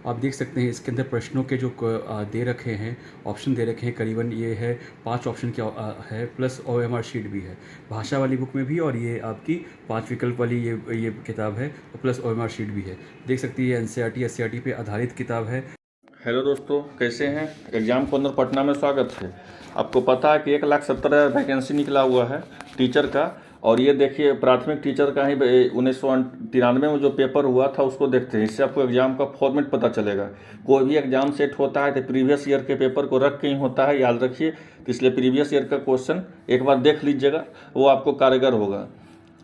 आप देख सकते हैं इसके अंदर प्रश्नों के जो दे रखे हैं, ऑप्शन दे रखे हैं, करीबन ये है 5 ऑप्शन के है, प्लस OMR शीट भी है भाषा वाली बुक में भी, और ये आपकी 5 विकल्प वाली ये किताब है, और प्लस OMR शीट भी है। देख सकते हैं ये NCERT SCERT पे आधारित किताब है। हेलो दोस्तों, कैसे हैं? एग्जाम कॉर्नर पटना में स्वागत है। आपको पता है कि 1,70,000 वैकेंसी निकला हुआ है टीचर का, और ये देखिए प्राथमिक टीचर का ही 1993 में जो पेपर हुआ था उसको देखते हैं। इससे आपको एग्जाम का फॉर्मेट पता चलेगा। कोई भी एग्जाम सेट होता है तो प्रीवियस ईयर के पेपर को रख के ही होता है, याद रखिए। तो इसलिए प्रीवियस ईयर का क्वेश्चन एक बार देख लीजिएगा, वो आपको कारगर होगा।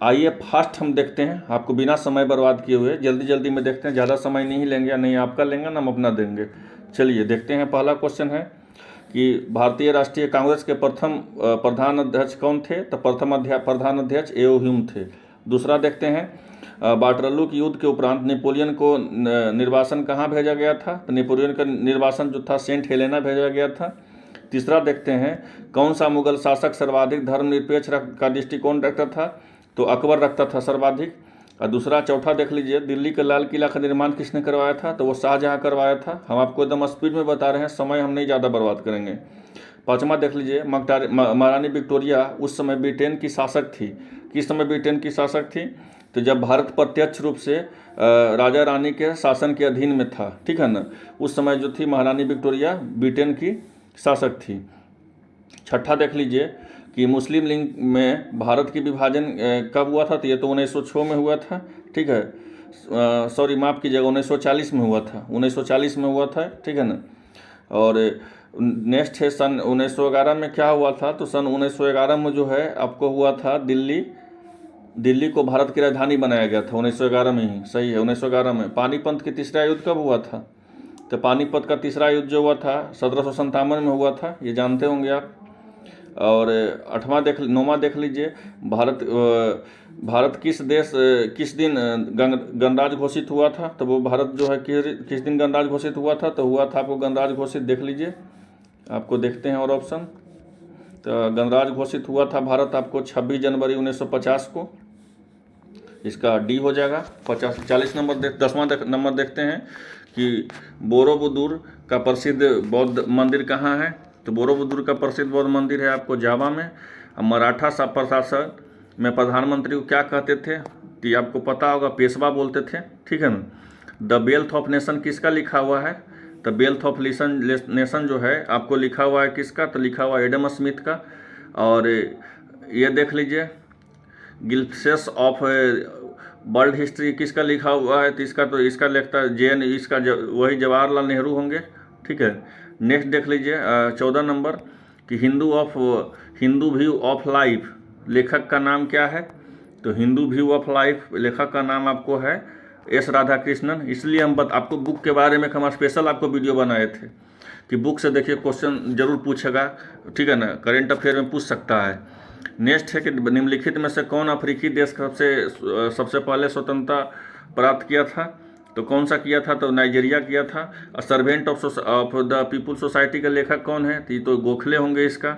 आइए फास्ट हम देखते हैं, आपको बिना समय बर्बाद किए हुए जल्दी जल्दी में देखते हैं। ज़्यादा समय नहीं लेंगे, नहीं आपका लेंगे ना हम अपना देंगे। चलिए देखते हैं। पहला क्वेश्चन है कि भारतीय राष्ट्रीय कांग्रेस के प्रथम प्रधान अध्यक्ष कौन थे? तो प्रथम प्रधान अध्यक्ष एओ ह्यूम थे। दूसरा देखते हैं, वाटरलू के युद्ध के उपरांत नेपोलियन को निर्वासन कहाँ भेजा गया था? तो नेपोलियन का निर्वासन जो था सेंट हेलेना भेजा गया था। तीसरा देखते हैं, कौन सा मुगल शासक सर्वाधिक धर्मनिरपेक्ष का दृष्टिकोण रखता था? तो अकबर रखता था सर्वाधिक। और दूसरा चौथा देख लीजिए, दिल्ली के लाल किला का निर्माण किसने करवाया था? तो वो शाहजहाँ करवाया था। हम आपको एकदम स्पीड में बता रहे हैं, समय हम नहीं ज़्यादा बर्बाद करेंगे। पाँचवा देख लीजिए, महारानी विक्टोरिया उस समय ब्रिटेन की शासक थी। किस समय ब्रिटेन की शासक थी? तो जब भारत प्रत्यक्ष रूप से राजा रानी के शासन के अधीन में था, ठीक है ना, उस समय जो थी महारानी विक्टोरिया ब्रिटेन की शासक थी। छठा देख लीजिए कि मुस्लिम लीग में भारत की विभाजन कब हुआ था? तो ये तो 1906 में हुआ था, ठीक है। सॉरी, माफ़ कीजिएगा, 1940 में हुआ था, 1940 में हुआ था, ठीक है ना। और नेक्स्ट है सन 1911 में क्या हुआ था? तो सन 1911 में जो है आपको हुआ था दिल्ली को भारत की राजधानी बनाया गया था 1911 में ही, सही है, 1911 में। पानीपत की तीसरा युद्ध कब हुआ था? तो पानीपत का तीसरा युद्ध जो हुआ था 1757 में हुआ था, ये जानते होंगे आप। और नौवां देख लीजिए, भारत किस दिन गणराज्य घोषित हुआ था? तो वो भारत जो है किस दिन गणराज्य घोषित हुआ था? तो हुआ था आपको गणराज्य घोषित, देख लीजिए, आपको देखते हैं और ऑप्शन। तो गणराज्य घोषित हुआ था भारत आपको 26 जनवरी 1950 को। इसका डी हो जाएगा। 40 नंबर 10वां नंबर देखते हैं कि बोरोबुदुर का प्रसिद्ध बौद्ध मंदिर कहाँ है? तो बोरोबुदुर का प्रसिद्ध बौद्ध मंदिर है आपको जावा में। मराठा प्रशासन में प्रधानमंत्री को क्या कहते थे? तो ये आपको पता होगा, पेशवा बोलते थे, ठीक है ना। द वेल्थ ऑफ नेशन किसका लिखा हुआ है? तो वेल्थ ऑफ नेशन जो है आपको लिखा हुआ है किसका? तो लिखा हुआ है एडम स्मिथ का। और ये देख लीजिए, गिल्फ्सेस ऑफ वर्ल्ड हिस्ट्री किसका लिखा हुआ है? तो इसका लिखता है इसका वही जवाहरलाल नेहरू होंगे, ठीक है। नेक्स्ट देख लीजिए 14 नंबर कि हिंदू व्यू ऑफ लाइफ लेखक का नाम क्या है? तो हिंदू व्यू ऑफ लाइफ लेखक का नाम आपको है एस राधाकृष्णन। इसलिए हम आपको बुक के बारे में हम स्पेशल आपको वीडियो बनाए थे कि बुक से देखिए क्वेश्चन जरूर पूछेगा, ठीक है ना, करेंट अफेयर में पूछ सकता है। नेक्स्ट है कि निम्नलिखित में से कौन अफ्रीकी देश सबसे पहले स्वतंत्रता प्राप्त किया था? तो कौन सा किया था? तो नाइजीरिया किया था। Servant of the people society के लेखक कौन है? तो गोखले होंगे इसका।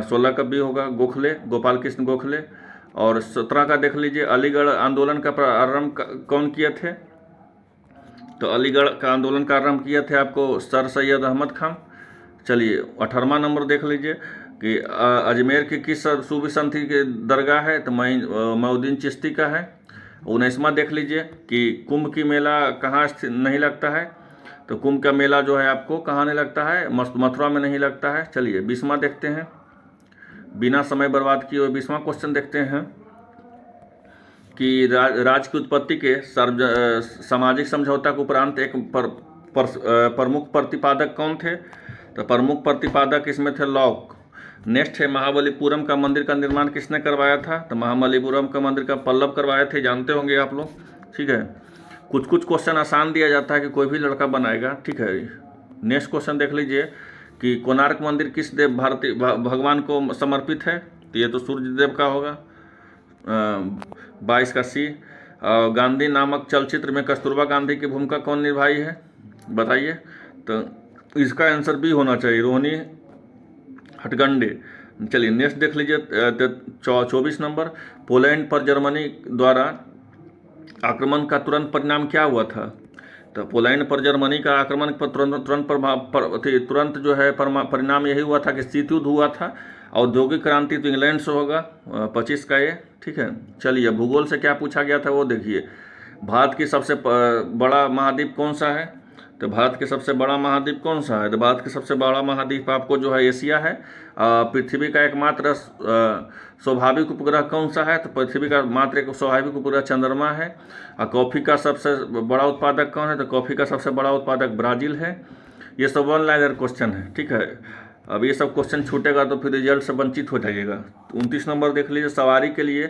16 का भी होगा गोखले, गोपाल कृष्ण गोखले। और 17 का देख लीजिए, अलीगढ़ आंदोलन का प्रारंभ कौन किए थे? तो अलीगढ़ का आंदोलन का आरंभ किए थे आपको सर सैयद अहमद खान। चलिए 18वां नंबर देख लीजिए कि अजमेर की किस सूफी संत की दरगाह है? तो मोइनुद्दीन चिश्ती का है। 19वां देख लीजिए कि कुंभ की मेला कहाँ नहीं लगता है? तो कुंभ का मेला जो है आपको कहाँ नहीं लगता है? मथुरा में नहीं लगता है। चलिए 20वां देखते हैं, बिना समय बर्बाद किए हुए 20वां क्वेश्चन देखते हैं कि राज्य की उत्पत्ति के सामाजिक समझौता के उपरांत एक प्रमुख प्रतिपादक कौन थे? तो प्रमुख प्रतिपादक इसमें थे लॉक। नेक्स्ट है महाबलीपुरम का मंदिर का निर्माण किसने करवाया था? तो महाबलीपुरम का मंदिर का पल्लव करवाए थे, जानते होंगे आप लोग, ठीक है। कुछ क्वेश्चन आसान दिया जाता है कि कोई भी लड़का बनाएगा, ठीक है। नेक्स्ट क्वेश्चन देख लीजिए कि कोणार्क मंदिर किस भारतीय भगवान को समर्पित है? तो ये तो सूर्य देव का होगा। 22 का सी। गांधी नामक चलचित्र में कस्तूरबा गांधी की भूमिका कौन निभाई है? बताइए। तो इसका आंसर भी होना चाहिए, रोहिणी हटगंडे। चलिए नेक्स्ट देख लीजिए 24 नंबर, पोलैंड पर जर्मनी द्वारा आक्रमण का तुरंत परिणाम क्या हुआ था? तो पोलैंड पर जर्मनी का आक्रमण पर तुरंत जो है परिणाम यही हुआ था कि शीत युद्ध हुआ था। औद्योगिक क्रांति तो इंग्लैंड से होगा 25 का ये, ठीक है। चलिए भूगोल से क्या पूछा गया था वो देखिए। भारत की सबसे बड़ा महाद्वीप कौन सा है? तो भारत के सबसे बड़ा महाद्वीप कौन सा है? तो भारत के सबसे बड़ा महाद्वीप आपको जो है एशिया है। पृथ्वी का एकमात्र स्वाभाविक उपग्रह कौन सा है? तो पृथ्वी का मात्र एक स्वाभाविक उपग्रह चंद्रमा है। और कॉफ़ी का सबसे बड़ा उत्पादक कौन है? तो कॉफ़ी का सबसे बड़ा उत्पादक ब्राज़ील है। ये सब वन लाइनर क्वेश्चन है, ठीक है। अब ये सब क्वेश्चन छूटेगा तो फिर रिजल्ट से वंचित हो जाइएगा। 29 नंबर देख लीजिए। सवारी के लिए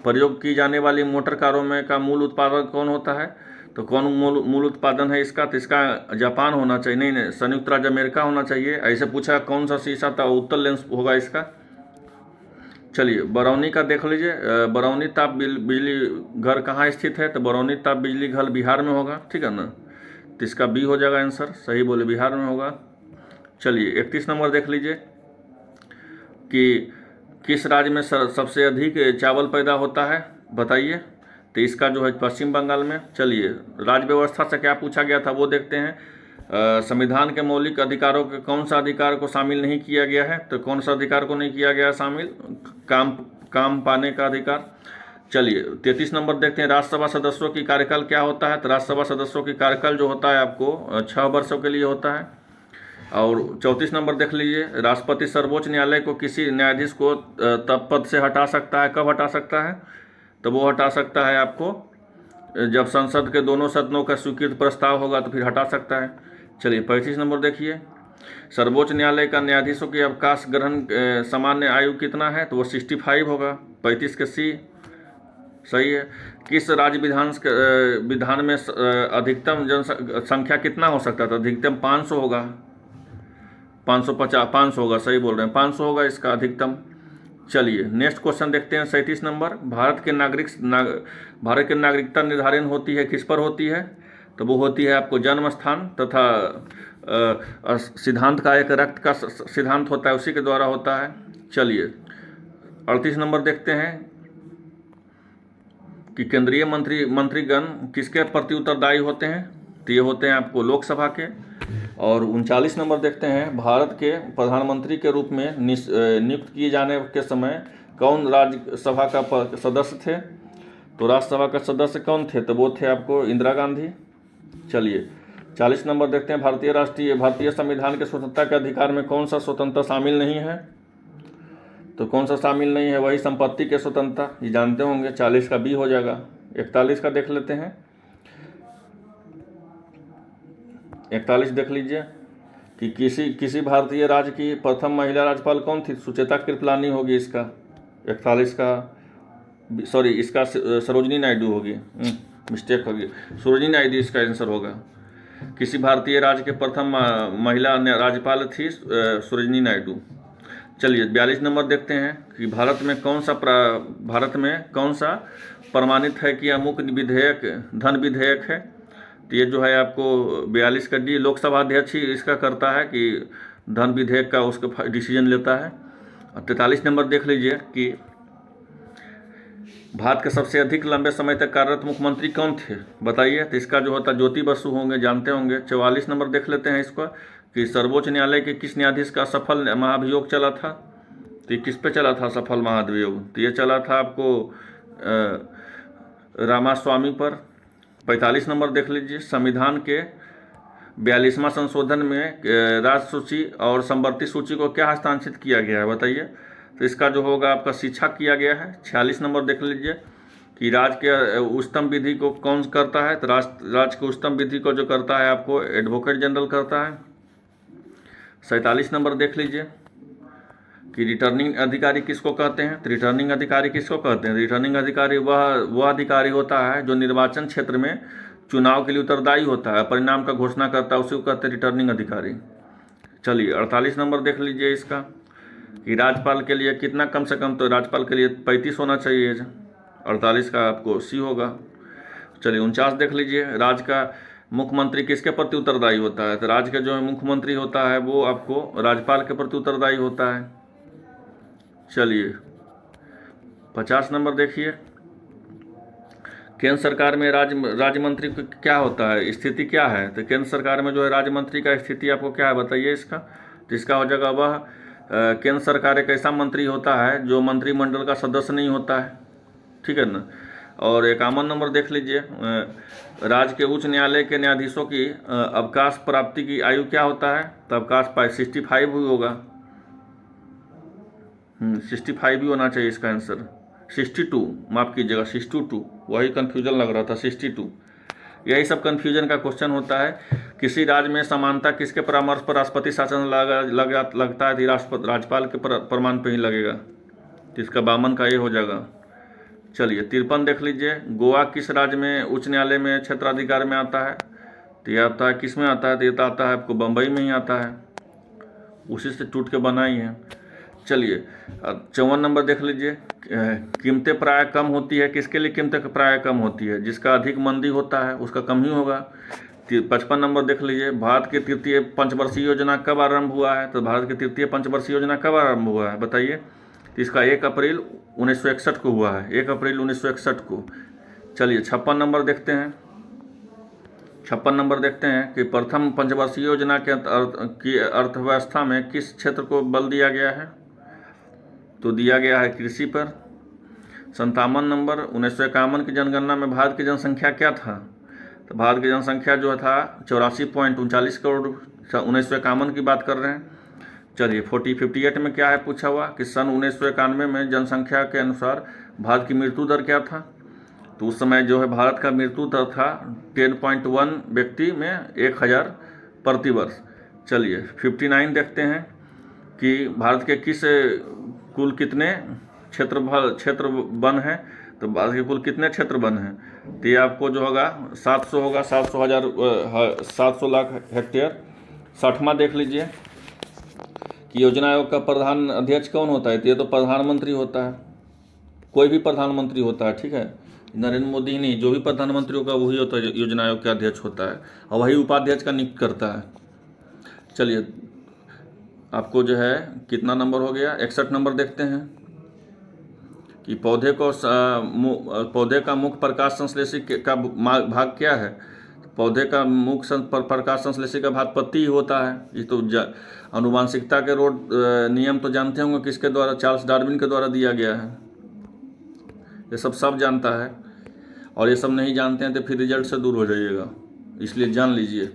प्रयोग की जाने वाली मोटर कारों में का मूल उत्पादक कौन होता है? तो कौन मूल उत्पादन है इसका? तो इसका जापान होना चाहिए, नहीं संयुक्त राज्य अमेरिका होना चाहिए। ऐसे पूछा कौन सा शीशा था, उत्तर लेंस होगा इसका। चलिए बरौनी का देख लीजिए। बरौनी ताप बिजली घर कहाँ स्थित है? तो बरौनी ताप बिजली घर बिहार में होगा, ठीक है ना। तो इसका बी हो जाएगा आंसर, सही बोले, बिहार में होगा। चलिए 31 नंबर देख लीजिए कि किस राज्य में सबसे अधिक चावल पैदा होता है, बताइए। तो इसका जो है पश्चिम बंगाल में। चलिए राज्य व्यवस्था से क्या पूछा गया था वो देखते हैं। संविधान के मौलिक अधिकारों के कौन सा अधिकार को शामिल नहीं किया गया है? तो कौन सा अधिकार को नहीं किया गया है शामिल? काम पाने का अधिकार। चलिए 33 नंबर देखते हैं। राज्यसभा सदस्यों की कार्यकाल क्या होता है? तो राज्यसभा सदस्यों की कार्यकाल जो होता है आपको 6 वर्षों के लिए होता है। और 34 नंबर देख लीजिए। राष्ट्रपति सर्वोच्च न्यायालय को किसी न्यायाधीश को तब पद से हटा सकता है, कब हटा सकता है? तो वो हटा सकता है आपको जब संसद के दोनों सदनों का स्वीकृत प्रस्ताव होगा तो फिर हटा सकता है। चलिए 35 नंबर देखिए। सर्वोच्च न्यायालय का न्यायाधीशों की अवकाश ग्रहण सामान्य आयु कितना है? तो वो 65 होगा, 35 के सी सही है। किस राज्य विधान में अधिकतम जनसंख्या कितना हो सकता था? अधिकतम 500 होगा, 550 होगा, सही बोल रहे हैं, 500 होगा इसका अधिकतम। चलिए नेक्स्ट क्वेश्चन देखते हैं 37 नंबर। भारत के नागरिकता निर्धारण होती है किस पर होती है? तो वो होती है आपको जन्म स्थान तथा सिद्धांत का एक रक्त का सिद्धांत होता है, उसी के द्वारा होता है। चलिए 38 नंबर देखते हैं कि केंद्रीय मंत्रीगण किसके प्रति उत्तरदायी होते हैं? तो ये होते हैं आपको लोकसभा के। और 39 नंबर देखते हैं। भारत के प्रधानमंत्री के रूप में नियुक्त किए जाने के समय कौन राज्यसभा का सदस्य थे? तो राज्यसभा का सदस्य कौन थे? तो वो थे आपको इंदिरा गांधी। चलिए 40 नंबर देखते हैं। भारतीय संविधान के स्वतंत्रता के अधिकार में कौन सा स्वतंत्रता शामिल नहीं है? तो कौन सा शामिल नहीं है? वही संपत्ति के स्वतंत्रता, ये जानते होंगे। 40 का बी हो जाएगा। 41 का देख लेते हैं। 41 देख लीजिए कि किसी भारतीय राज्य की प्रथम महिला राज्यपाल कौन थी? सुचेता कृपलानी होगी इसका। 41 का सॉरी इसका सरोजिनी नायडू होगी, मिस्टेक होगी, सरोजिनी नायडू इसका आंसर होगा। किसी भारतीय राज्य के प्रथम महिला राज्यपाल थी सरोजिनी नायडू। चलिए 42 नंबर देखते हैं कि भारत में कौन सा प्रमाणित है कि अमुक विधेयक धन विधेयक है? तो ये जो है आपको 42 का डी लोकसभा अध्यक्ष ही इसका करता है कि धन विधेयक का उसका डिसीजन लेता है। और 43 नंबर देख लीजिए कि भारत के सबसे अधिक लंबे समय तक कार्यरत मुख्यमंत्री कौन थे, बताइए। तो इसका जो होता ज्योति बसु होंगे, जानते होंगे। 44 नंबर देख लेते हैं इसको कि सर्वोच्च न्यायालय के किस न्यायाधीश का सफल महाभियोग चला था? तो ये किस पे चला था सफल महाभियोग? तो ये चला था आपको रामास्वामी पर। 45 नंबर देख लीजिए। संविधान के 42वां संशोधन में राज्य सूची और संवर्ती सूची को क्या हस्तांतरित किया गया है, बताइए। तो इसका जो होगा आपका शिक्षा किया गया है। 46 नंबर देख लीजिए कि राज्य के उच्चतम विधि को कौन करता है? तो राज्य के उच्चतम विधि को जो करता है आपको एडवोकेट जनरल करता है। 47 नंबर देख लीजिए कि रिटर्निंग अधिकारी किसको कहते हैं? तो रिटर्निंग अधिकारी किसको कहते हैं? रिटर्निंग अधिकारी वह अधिकारी होता है जो निर्वाचन क्षेत्र में चुनाव के लिए उत्तरदायी होता है, परिणाम का घोषणा करता है, उसी को कहते हैं रिटर्निंग अधिकारी। चलिए 48 नंबर देख लीजिए इसका कि राज्यपाल के लिए कितना कम से कम? तो राज्यपाल के लिए 35 होना चाहिए। 48 का आपको सी होगा। चलिए 49 देख लीजिए। राज्य का मुख्यमंत्री किसके प्रति उत्तरदायी होता है? तो राज्य का जो मुख्यमंत्री होता है वो आपको राज्यपाल के प्रति उत्तरदायी होता है। चलिए 50 नंबर देखिए केंद्र सरकार में राज्य मंत्री को क्या होता है, स्थिति क्या है? तो केंद्र सरकार में जो है राज्य मंत्री का स्थिति आपको क्या है बताइए इसका। तो इसका हो जाएगा वह केंद्र सरकार एक ऐसा मंत्री होता है जो मंत्रिमंडल का सदस्य नहीं होता है, ठीक है ना। और 51 नंबर देख लीजिए, राज्य के उच्च न्यायालय के न्यायाधीशों की अवकाश प्राप्ति की आयु क्या होता है? तो अवकाश 65 ही होगा। 65 ही होना चाहिए इसका आंसर। 62, माफ़ कीजिएगा 62, वही कन्फ्यूजन लग रहा था, 62। यही सब कन्फ्यूजन का क्वेश्चन होता है। किसी राज्य में समानता किसके परामर्श पर राष्ट्रपति शासन लगता है? राज्यपाल के प्रमाण पे ही लगेगा। तो इसका 52 का ये हो जाएगा। चलिए 53 देख लीजिए, गोवा किस राज्य में उच्च न्यायालय में क्षेत्राधिकार में आता है? तो ये आता है किस में आता है? तो ये आता है आपको बम्बई में ही आता है, उसी से टूट के बना ही है। चलिए 54 नंबर देख लीजिए, कीमतें प्राय कम होती है, किसके लिए कीमतें प्राय कम होती है? जिसका अधिक मंदी होता है उसका कम ही होगा। 55 नंबर देख लीजिए, भारत की तृतीय पंचवर्षीय योजना कब आरंभ हुआ है? तो भारत की तृतीय पंचवर्षीय योजना कब आरंभ हुआ है बताइए। तो इसका 1 अप्रैल 1961 को हुआ है, 1 अप्रैल 1961 को। चलिए 56 नंबर देखते हैं। 56 नंबर देखते हैं कि प्रथम पंचवर्षीय योजना की अर्थव्यवस्था में किस क्षेत्र को बल दिया गया है? तो दिया गया है कृषि पर। 57 नंबर, 1951 की जनगणना में भारत की जनसंख्या क्या था? तो भारत की जनसंख्या जो था 84.39 करोड़, 1951 की बात कर रहे हैं। चलिए 58 में क्या है पूछा हुआ कि सन 1991 में जनसंख्या के अनुसार भारत की मृत्यु दर क्या था? तो उस समय जो है भारत का मृत्यु दर था 10.1 व्यक्ति में 1000 प्रति वर्ष। चलिए 59 देखते हैं कि भारत के किस कुल कितने क्षेत्र वन है? तो भारत के कुल कितने क्षेत्र वन हैं? तो ये आपको जो होगा 700 होगा, 700 लाख हेक्टेयर। 60वां देख लीजिए कि योजना आयोग का प्रधान अध्यक्ष कौन होता है? तो ये तो प्रधानमंत्री होता है, कोई भी प्रधानमंत्री होता है, ठीक है, नरेंद्र मोदी नहीं, जो भी प्रधानमंत्री होगा वही होता है, योजना आयोग का अध्यक्ष होता है, और वही उपाध्यक्ष का नियुक्त करता है। चलिए आपको जो है कितना नंबर हो गया? 61 नंबर देखते हैं कि पौधे का मुख्य प्रकाश संश्लेषी का भाग क्या है? पौधे का मुख्य प्रकाश संश्लेषी का भाग पत्ती ही होता है। ये तो आनुवांशिकता के नियम तो जानते होंगे किसके द्वारा? चार्ल्स डार्विन के द्वारा दिया गया है। ये सब जानता है, और ये सब नहीं जानते हैं तो फिर रिजल्ट से दूर हो जाइएगा, इसलिए जान लीजिए।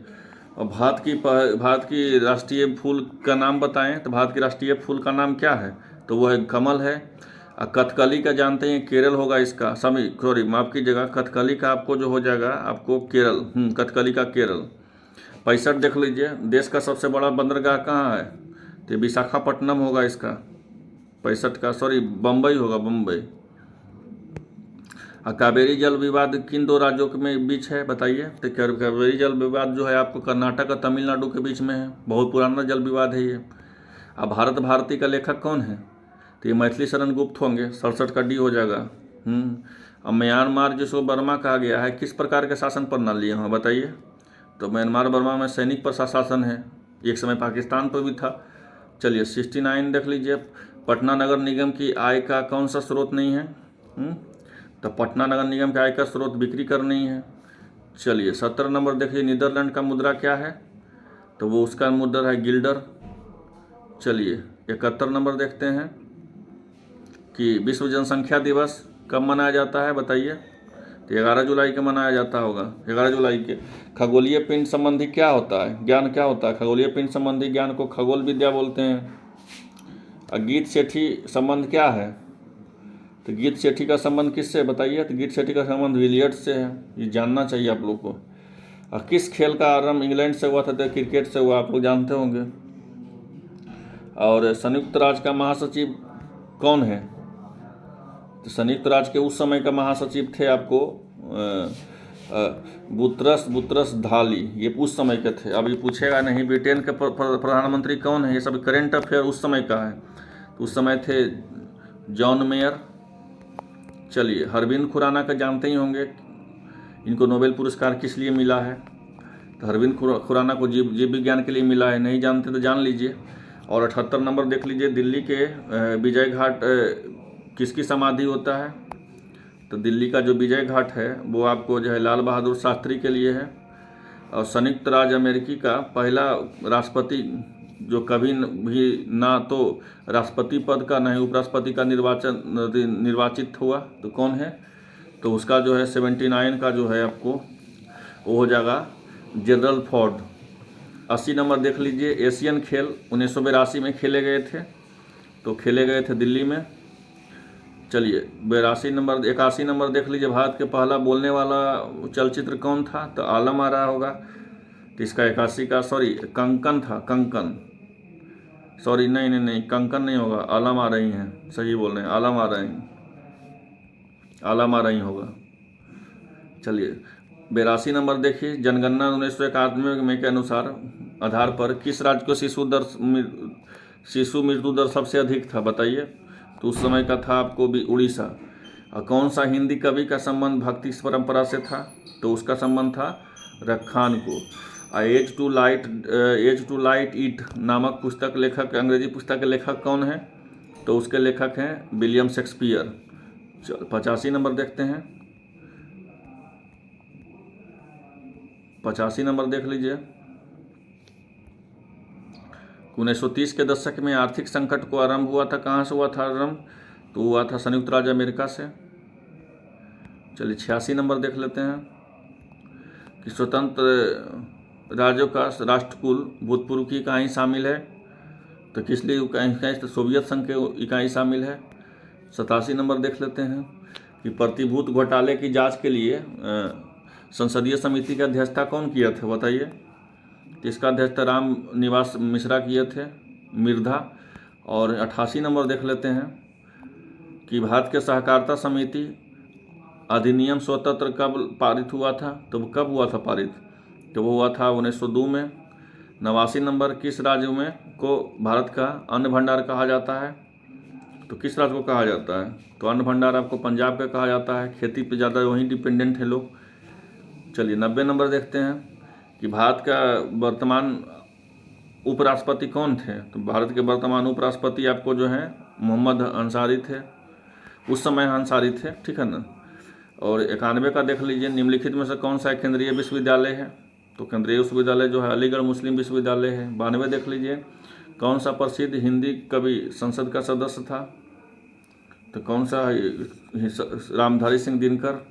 और भारत की राष्ट्रीय फूल का नाम बताएं। तो भारत की राष्ट्रीय फूल का नाम क्या है? तो वो है कमल है। और कथकली का जानते हैं, केरल होगा इसका, सॉरी माफ़ कीजिएगा, कथकली का आपको जो हो जाएगा आपको केरल, कथकली का केरल। 65 देख लीजिए, देश का सबसे बड़ा बंदरगाह कहाँ है? तो विशाखापट्टनम होगा इसका। 65 का, सॉरी बम्बई होगा, बम्बई। कावेरी जल विवाद किन 2 राज्यों के बीच है बताइए? तो कावेरी जल विवाद जो है आपको कर्नाटक और तमिलनाडु के बीच में है, बहुत पुराना जल विवाद है ये। अब भारत भारती का लेखक कौन है? तो ये मैथिली शरण गुप्त होंगे, 67 का डी हो जाएगा। अब म्यांमार जिसको बर्मा कहा गया है, किस प्रकार के शासन प्रणाली है बताइए? तो म्यांमार बर्मा में सैनिक प्रशासन है, एक समय पाकिस्तान पर भी था। चलिए 69 देख लीजिए, पटना नगर निगम की आय का कौन सा स्रोत नहीं है? तो पटना नगर निगम के आय का स्रोत बिक्री कर नहीं है। चलिए 70 नंबर देखिए, नीदरलैंड का मुद्रा क्या है? तो वो उसका मुद्रा है गिल्डर। चलिए 71 नंबर देखते हैं कि विश्व जनसंख्या दिवस कब मनाया जाता है बताइए? तो 11 जुलाई को मनाया जाता होगा, 11 जुलाई के। खगोलीय पिंड संबंधी क्या होता है, ज्ञान क्या होता है? खगोलीय पिंड संबंधी ज्ञान को खगोल विद्या बोलते हैं। गीत सेठी संबंध क्या है? तो गीत सेठी का संबंध किससे बताइए? तो गीत सेठी का संबंध विलियर्ड्स से है, ये जानना चाहिए आप लोग को। और किस खेल का आरंभ इंग्लैंड से हुआ था? तो क्रिकेट से हुआ, आप लोग जानते होंगे। और संयुक्त राज्य का महासचिव कौन है? तो संयुक्त राज्य के उस समय का महासचिव थे आपको बुतरस धाली, ये उस समय के थे। अब ये पूछेगा नहीं ब्रिटेन के प्रधानमंत्री कौन है, ये सब करेंट अफेयर उस समय का है। तो उस समय थे जॉन मेयर। चलिए अरविंद खुराना का जानते ही होंगे, इनको नोबेल पुरस्कार किस लिए मिला है? तो अरविंद खुराना को जीव विज्ञान के लिए मिला है, नहीं जानते तो जान लीजिए। और 78 नंबर देख लीजिए, दिल्ली के विजय घाट किसकी समाधि होता है? तो दिल्ली का जो विजय घाट है वो आपको जो है लाल बहादुर शास्त्री के लिए है। और संयुक्त राज्य अमेरिकी का पहला राष्ट्रपति जो कभी भी ना तो राष्ट्रपति पद का ना ही उपराष्ट्रपति का निर्वाचित हुआ तो कौन है, तो उसका जो है 79 का जो है आपको वो हो जाएगा जनरल फोर्ड। 80 नंबर देख लीजिए, एशियन खेल 1982 में खेले गए थे, तो खेले गए थे दिल्ली में। चलिए 81 नंबर देख लीजिए, भारत के पहला बोलने वाला चलचित्र कौन था, तो आलम आ रहा होगा। तो इसका 81 का कंकन था, कंकन, नहीं कंकन नहीं होगा, आलम आ रही हैं, सही बोल रहे हैं, आलम आ रही होगा। चलिए 82 नंबर देखिए, जनगणना 1991 के आधार पर किस राज्य को शिशु मृत्यु दर सबसे अधिक था, बताइए। तो उस समय का था आपको भी उड़ीसा। और कौन सा हिंदी कवि का संबंध भक्ति परंपरा से था, तो उसका संबंध था रखान को। एज टू लाइट इट नामक पुस्तक लेखक, अंग्रेजी पुस्तक के लेखक कौन है, तो उसके लेखक हैं विलियम शेक्सपियर। 85 नंबर देखते हैं, 85 नंबर देख लीजिए। 1930 के दशक में आर्थिक संकट को आरंभ हुआ था, कहाँ से हुआ था आरंभ, तो हुआ था संयुक्त राज्य अमेरिका से। चलिए 86 नंबर देख लेते हैं कि स्वतंत्र राज्यों का राष्ट्रकुल भूतपूर्व की इकाई शामिल है, तो किस लिए इकाई, तो सोवियत संघ के इकाई शामिल है। 87 नंबर देख लेते हैं कि प्रतिभूत घोटाले की जांच के लिए संसदीय समिति की अध्यक्षता कौन किया था, बताइए। इसका अध्यक्षता राम निवास मिश्रा किए थे, मिर्धा। और 88 नंबर देख लेते हैं कि भारत के सहकारिता समिति अधिनियम स्वतंत्र कब पारित हुआ था, तो वो कब हुआ था पारित, तो वो हुआ था 1902 में। 89 नंबर, किस राज्य में को भारत का अन्न भंडार कहा जाता है, तो किस राज्य को कहा जाता है, तो अन्न भंडार आपको पंजाब का कहा जाता है, खेती पे ज़्यादा वहीं डिपेंडेंट है लोग। चलिए 90 नंबर देखते हैं कि भारत का वर्तमान उपराष्ट्रपति कौन थे, तो भारत के वर्तमान उपराष्ट्रपति आपको जो है मोहम्मद अंसारी थे, उस समय अंसारी थे, ठीक है ना। और 91 का देख लीजिए, निम्नलिखित में से कौन सा केंद्रीय विश्वविद्यालय है, तो केंद्रीय विश्वविद्यालय जो है अलीगढ़ मुस्लिम विश्वविद्यालय है। 92 देख लीजिए, कौन सा प्रसिद्ध हिंदी कवि संसद का सदस्य था, तो कौन सा, रामधारी सिंह दिनकर।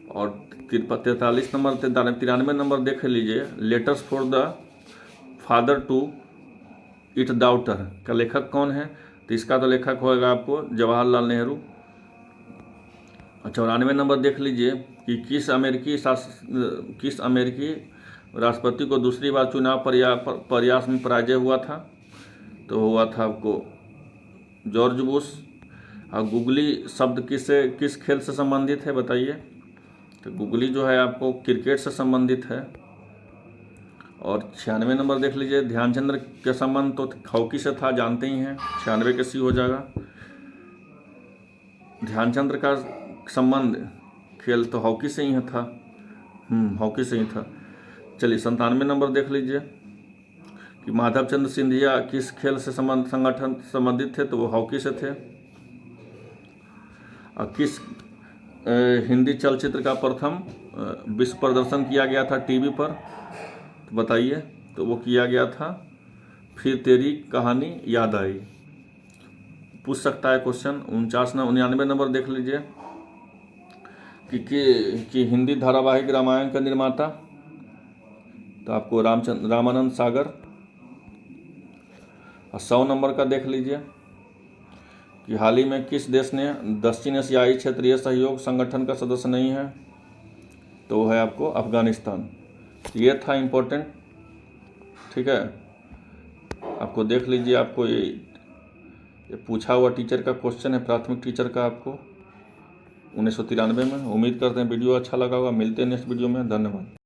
और 43 नंबर 93 नंबर देख लीजिए, letters for the father to it daughter का लेखक कौन है, तो इसका तो लेखक होगा आपको जवाहरलाल नेहरू। 94 नंबर देख लीजिए कि किस अमेरिकी राष्ट्रपति को दूसरी बार चुनाव प्रयास में पराजय हुआ था, तो हुआ था आपको जॉर्ज बुश। और गुगली शब्द किस खेल से संबंधित है, बताइए। तो गुगली जो है आपको क्रिकेट से संबंधित है। और 96 नंबर देख लीजिए, ध्यानचंद्र के संबंध तो हॉकी से था, जानते ही हैं, 96 के सी हो जाएगा। ध्यानचंद्र का संबंध खेल तो हॉकी से ही था, हॉकी से ही था। चलिए 97 नंबर देख लीजिए कि माधवचंद्र सिंधिया किस खेल से संगठन संबंधित थे, तो वो हॉकी से थे। और किस हिंदी चलचित्र का प्रथम विश्व प्रदर्शन किया गया था टीवी पर, तो बताइए। तो वो किया गया था फिर तेरी कहानी याद आई, पूछ सकता है क्वेश्चन। 99 नंबर देख लीजिए कि हिंदी धारावाहिक रामायण का निर्माता, तो आपको रामानंद सागर। और 100 नंबर का देख लीजिए कि हाल ही में किस देश ने दक्षिण एशियाई क्षेत्रीय सहयोग संगठन का सदस्य नहीं है, तो वो है आपको अफगानिस्तान। ये था इम्पोर्टेंट, ठीक है। आपको देख लीजिए, आपको ये पूछा हुआ टीचर का क्वेश्चन है, प्राथमिक टीचर का, आपको 1993 में। उम्मीद करते हैं वीडियो अच्छा लगा होगा। मिलते हैं नेक्स्ट वीडियो में, धन्यवाद।